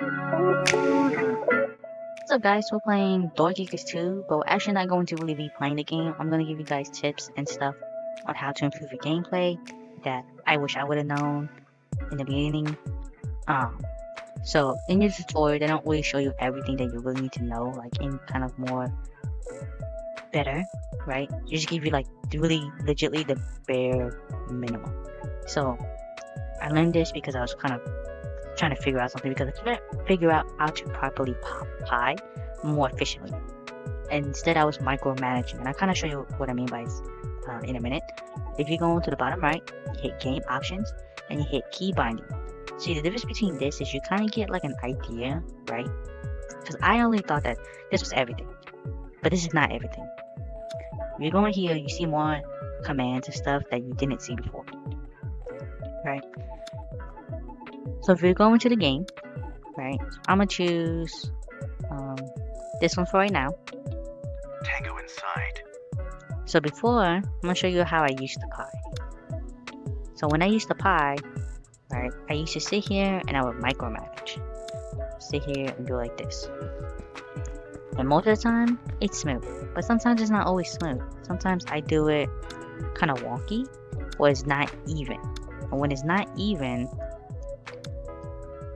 What's up guys, we're playing Door Kickers 2, but we're actually not going to really be playing the game. I'm going to give you guys tips and stuff on how to improve your gameplay that I wish I would have known in the beginning. So in your tutorial, they don't really show you everything that you really need to know, like in kind of more better, right? They just give you like really legitly the bare minimum. So I learned this because I was kind of trying to figure out something because I couldn't figure out how to properly pop pie more efficiently. And instead, I was micromanaging, and I'll kind of show you what I mean by this in a minute. If you go to the bottom right, you hit Game Options, and you hit Key Binding. See, the difference between this is you kind of get like an idea, right? Because I only thought that this was everything, but this is not everything. If you go in here, you see more commands and stuff that you didn't see before, right? So if you're going to the game, right, I'm gonna choose this one for right now. Tango inside. So before, I'm gonna show you how I used to pie. So when I used to pie, right, I used to sit here and I would micromanage. Sit here and do like this. And most of the time, it's smooth. But sometimes it's not always smooth. Sometimes I do it kind of wonky, or it's not even. And when it's not even,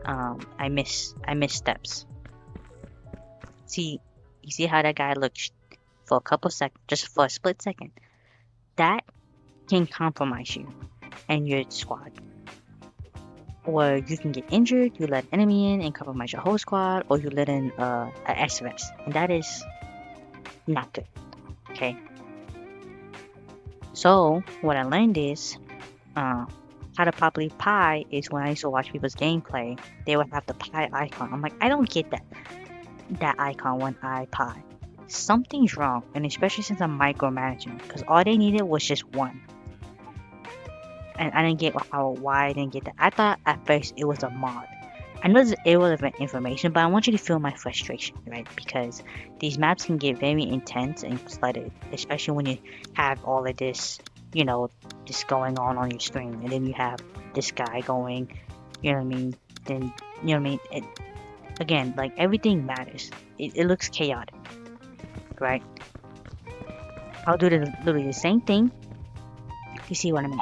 I miss steps. See, you see how that guy looked for a couple seconds, just for a split second. That can compromise you and your squad. Or you can get injured, you let an enemy in and compromise your whole squad, or you let in a SVS. And that is not good. Okay? So, what I learned is, how to properly pie is when I used to watch people's gameplay, they would have the pie icon. I'm like, I don't get that icon when I pie. Something's wrong, and especially since I'm micromanaging, because all they needed was just one. And I didn't get why I didn't get that. I thought at first it was a mod. I know it's irrelevant information, but I want you to feel my frustration, right? Because these maps can get very intense and cluttered, especially when you have all of this, you know, just going on your screen, and then you have this guy going, you know what I mean? Then, you know what I mean? Again, like everything matters. It looks chaotic, right? I'll do literally the same thing. You see what I mean?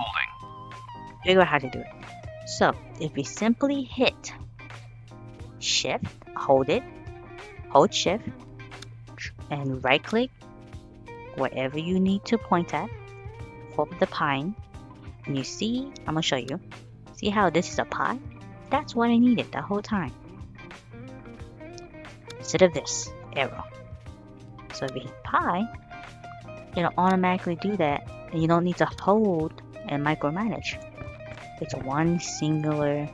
Figure out how to do it. So, if we simply hit Shift, hold Shift, and right click wherever you need to point at for the pine, and you see, I'm gonna show you. See how this is a pie? That's what I needed the whole time. Instead of this arrow. So if you hit pie, it'll automatically do that, and you don't need to hold and micromanage. It's one singular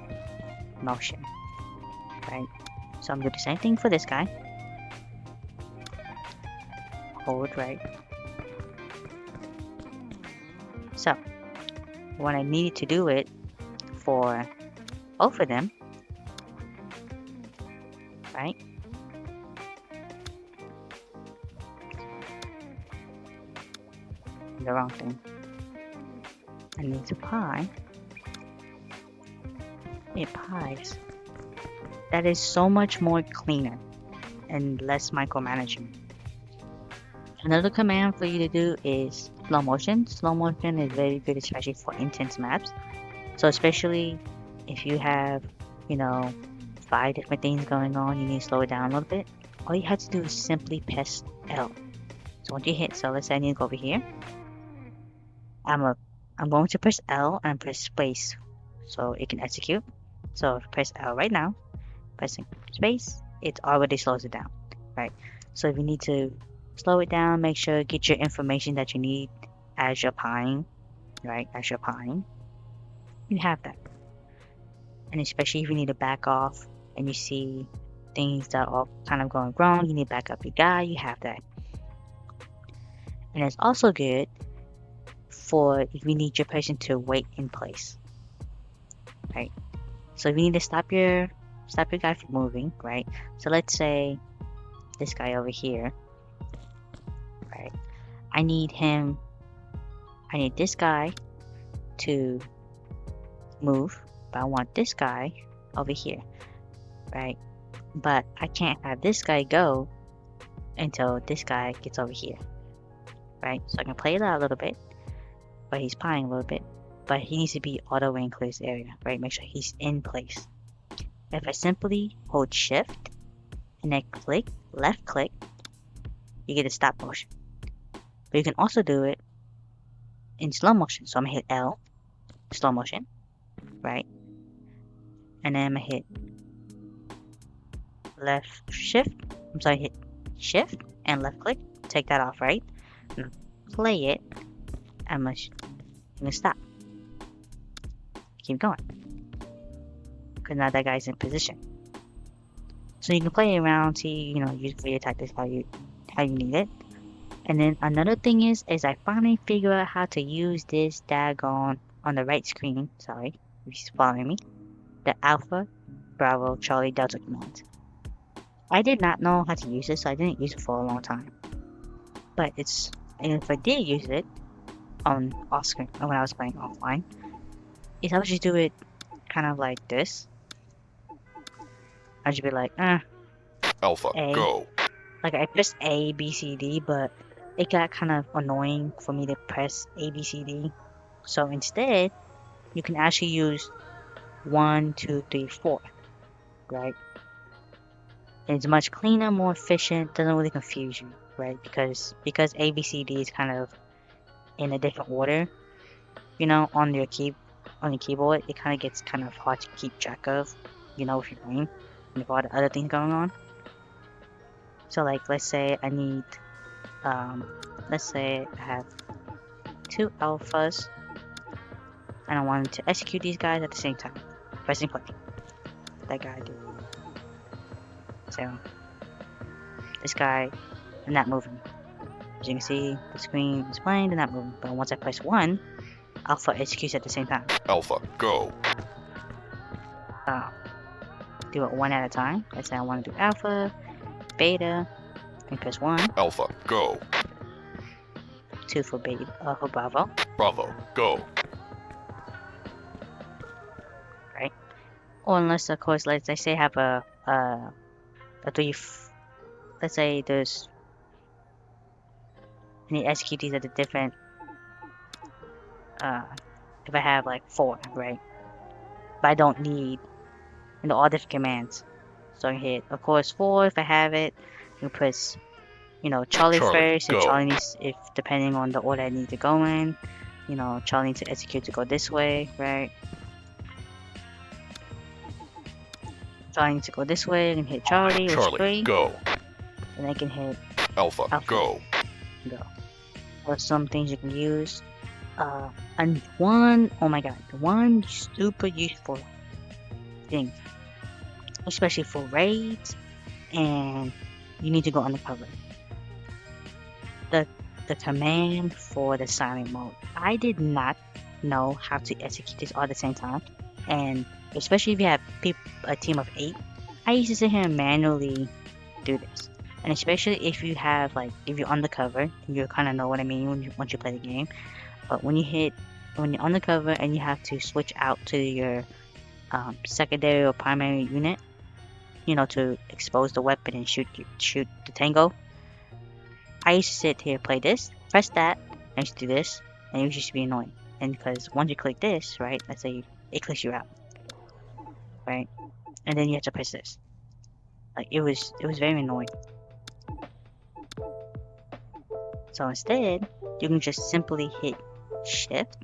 motion, right? So I'm gonna do the same thing for this guy. Hold right. So when I needed to do it for both of them, right? The wrong thing. I need to pie. It pies. That is so much more cleaner and less micromanaging. Another command for you to do is slow motion. Slow motion is very good, especially for intense maps. So especially if you have, you know, 5 different things going on, you need to slow it down a little bit. All you have to do is simply press L. So once you hit, so let's say I need to go over here. I'm going to press L and press space so it can execute. So press L right now, pressing space, it already slows it down, right? So if you need to slow it down, make sure get your information that you need as you're pieing, right? As you're pieing, you have that. And especially if you need to back off and you see things that are kind of going wrong, you need to back up your guy, you have that. And it's also good for if you need your person to wait in place, right? So if you need to stop your guy from moving, right? So let's say this guy over here, right? I need this guy to move, but I want this guy over here, right? but I can't have this guy go until this guy gets over here, right? So I can play it out a little bit, but he's pieing a little bit, but he needs to be all the way in clear this area, right? Make sure he's in place. If I simply hold shift and then click, left click, you get a stop motion. But you can also do it in slow motion. So I'm gonna hit L, slow motion, right? And then I'm gonna hit hit shift and left click, take that off, right? And play it, I'm gonna stop. Keep going. Because now that guy's in position. So you can play around, see, use for your tactics how you need it. And then another thing is I finally figure out how to use this daggone on the right screen, sorry, if you're following me, the Alpha, Bravo, Charlie, Delta command. I did not know how to use this, so I didn't use it for a long time. But and if I did use it on off screen, when I was playing offline, I would just do it kind of like this. I'd just be like, Alpha, A. go. Like I pressed A, B, C, D, but it got kind of annoying for me to press A, B, C, D. So instead, you can actually use 1, 2, 3, 4, right? It's much cleaner, more efficient, doesn't really confuse you, right? Because A, B, C, D is kind of in a different order, on your keyboard, it kind of gets kind of hard to keep track of, with your brain, and with all the other things going on. So like, let's say I need, let's say I have 2 alphas, and I wanted to execute these guys at the same time, pressing play. That guy did. So this guy, they're not moving. As you can see, the screen is playing, they're not moving. But once I press 1, Alpha executes at the same time. Alpha, go. Do it one at a time. Let's say I want to do Alpha, Beta, and press 1. Alpha, go. 2 for Beta, for Bravo. Bravo, go. Right? Or unless, of course, let's say I have a 3. Let's say there's. I need to execute these at the different. If I have like 4, right? But I don't need, all different commands. So I can hit, of course, 4 if I have it. You press, Charlie first. If Charlie needs, if depending on the order I need to go in, Charlie needs to execute to go this way, right? Charlie needs to go this way. I can hit Charlie, which is 3. Go. And I can hit Alpha, go. Go. Or some things you can use. And one super useful thing, especially for raids, and you need to go undercover. The command for the silent mode. I did not know how to execute this all at the same time, and especially if you have a team of 8, I used to sit here and manually do this. And especially if you have if you're undercover, you kind of know what I mean once you play the game. But when you're undercover and you have to switch out to your secondary or primary unit, to expose the weapon and shoot the tango. I used to sit here, play this, press that, I used to do this, and it used to be annoying. And because once you click this, right, let's say it clicks you out, right, and then you have to press this. It was very annoying. So instead, you can just simply hit Shift.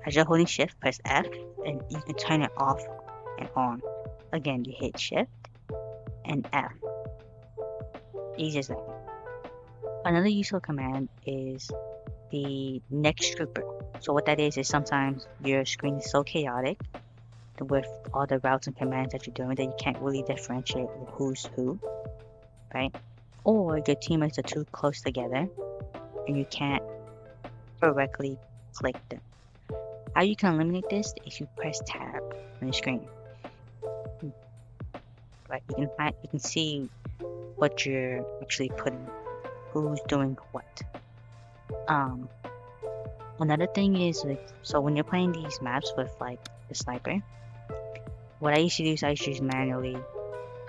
As you're holding Shift, press F, and you can turn it off and on. Again, you hit Shift and F. Easy as that. Another useful command is the next trooper. So what that is sometimes your screen is so chaotic with all the routes and commands that you're doing that you can't really differentiate who's who, right? Or your teammates are too close together and you can't correctly click them. How you can eliminate this is you press tab on your screen. Right, you can see what you're actually putting, who's doing what. Another thing is so when you're playing these maps with the sniper, what I used to do is I used to use manually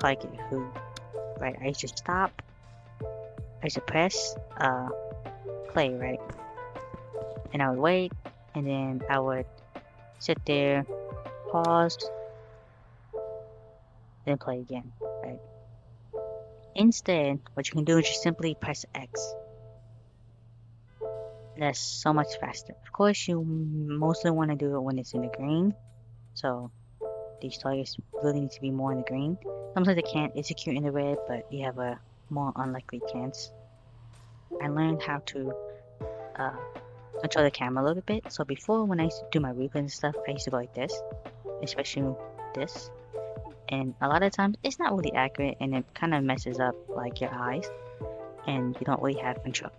probably get food. Right, I used to stop, I used to press play, right? And I would wait, and then I would sit there, pause, then play again, right? Instead, what you can do is just simply press X. That's so much faster. Of course, you mostly want to do it when it's in the green, so these targets really need to be more in the green. Sometimes they can't execute in the red, but you have a more unlikely chance. I learned how to control the camera a little bit. So before, when I used to do my replays and stuff, I used to go like this, especially this. And a lot of times, it's not really accurate, and it kind of messes up like your eyes, and you don't really have control.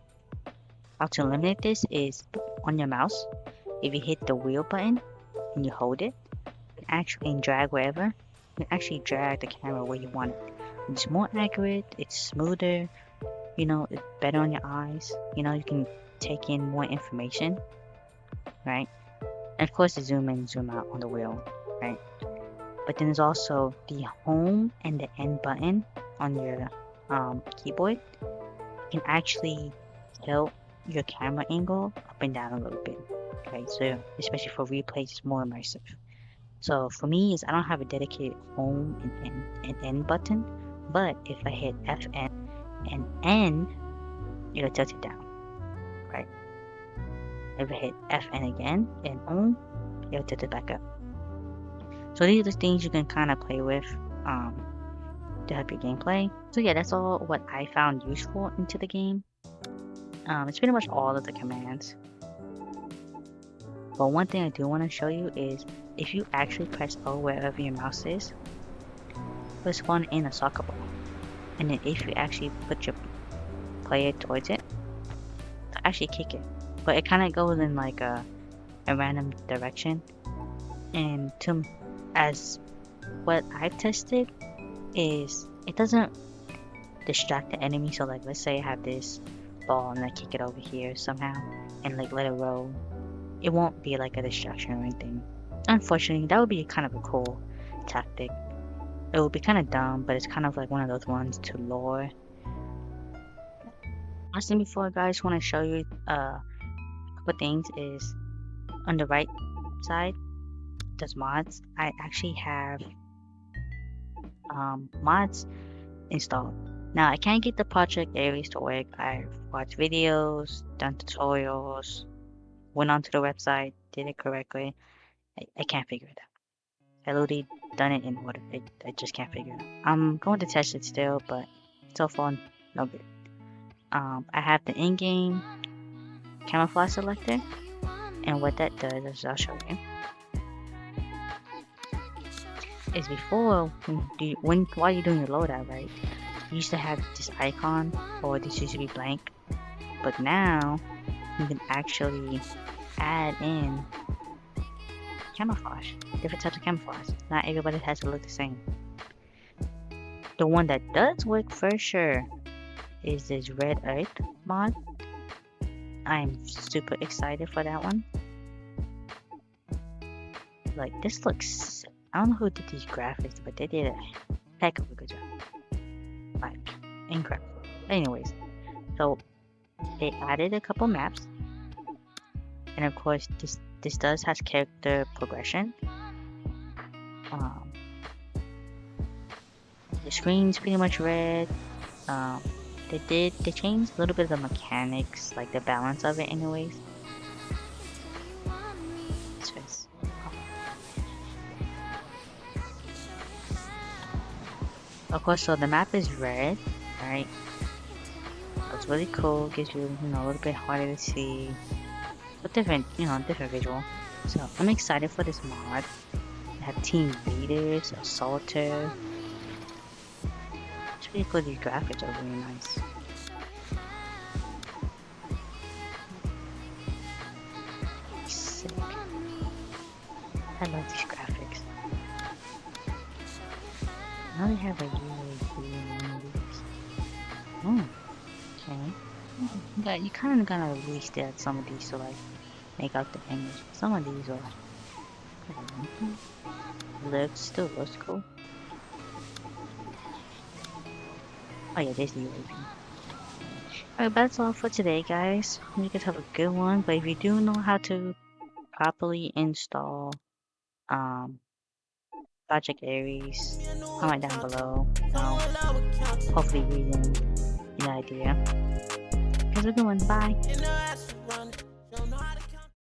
How to eliminate this is on your mouse. If you hit the wheel button and you hold it, and drag wherever, you can actually drag the camera where you want it. It's more accurate, it's smoother, you know, it's better on your eyes. You know, you can take in more information, right? And of course, the zoom in, zoom out on the wheel, right? But then there's also the home and the end button on your keyboard. You can actually tilt your camera angle up and down a little bit, okay? So especially for replays, it's more immersive. So for me, is I don't have a dedicated home and end button, but if I hit FN and N, it'll tilt it down, right? If I hit FN again and home, it'll tilt it back up. So these are the things you can kind of play with to help your gameplay. So yeah, that's all what I found useful into the game. It's pretty much all of the commands. But one thing I do want to show you is if you actually press O wherever your mouse is, it'll spawn in a soccer ball. And then if you actually put your player towards it, it'll actually kick it. But it kind of goes in like a random direction. And as what I've tested is it doesn't distract the enemy. So like let's say I have this ball and I kick it over here somehow and like let it roll. It won't be like a distraction or anything. Unfortunately, that would be kind of a cool tactic. It would be kind of dumb, but it's kind of like one of those ones to lure. Last thing before, guys, want to show you a couple things is on the right side, there's mods. I actually have mods installed. Now I can't get the Project Ares to work. I've watched videos, done tutorials, went onto the website, did it correctly. I can't figure it out. I literally done it in order. I just can't figure it out. I'm going to test it still, but so far no good. I have the in-game camouflage selector, and what that does is I'll show you. Is before while you're doing your loadout, right? You used to have this icon, or this used to be blank, but now you can actually add in camouflage, different types of camouflage. Not everybody has to look the same. The one that does work for sure is this Red Earth mod. I'm super excited for that one. Like this looks, I don't know who did these graphics, but they did a heck of a good job. Like, incredible. Anyways, so they added a couple maps, and of course this does has character progression. The screen's pretty much red. They changed a little bit of the mechanics, like the balance of it anyways. Of course, so the map is red, right? So it's really cool, gives you, a little bit harder to see, but different visual. So I'm excited for this mod. I have Team Leaders, Assaulter. It's really cool, these graphics are really nice. Sick. I love these graphics. Now they have a UAV in these. Oh, okay. You kind of gotta restare at some of these to like make out the image. Some of these are still looks cool. Oh yeah, there's the UAP. Alright, that's all for today, guys. You guys have a good one. But if you do know how to properly install Project Ares, comment down below. Hopefully, we can get an idea. Have a good one. Bye.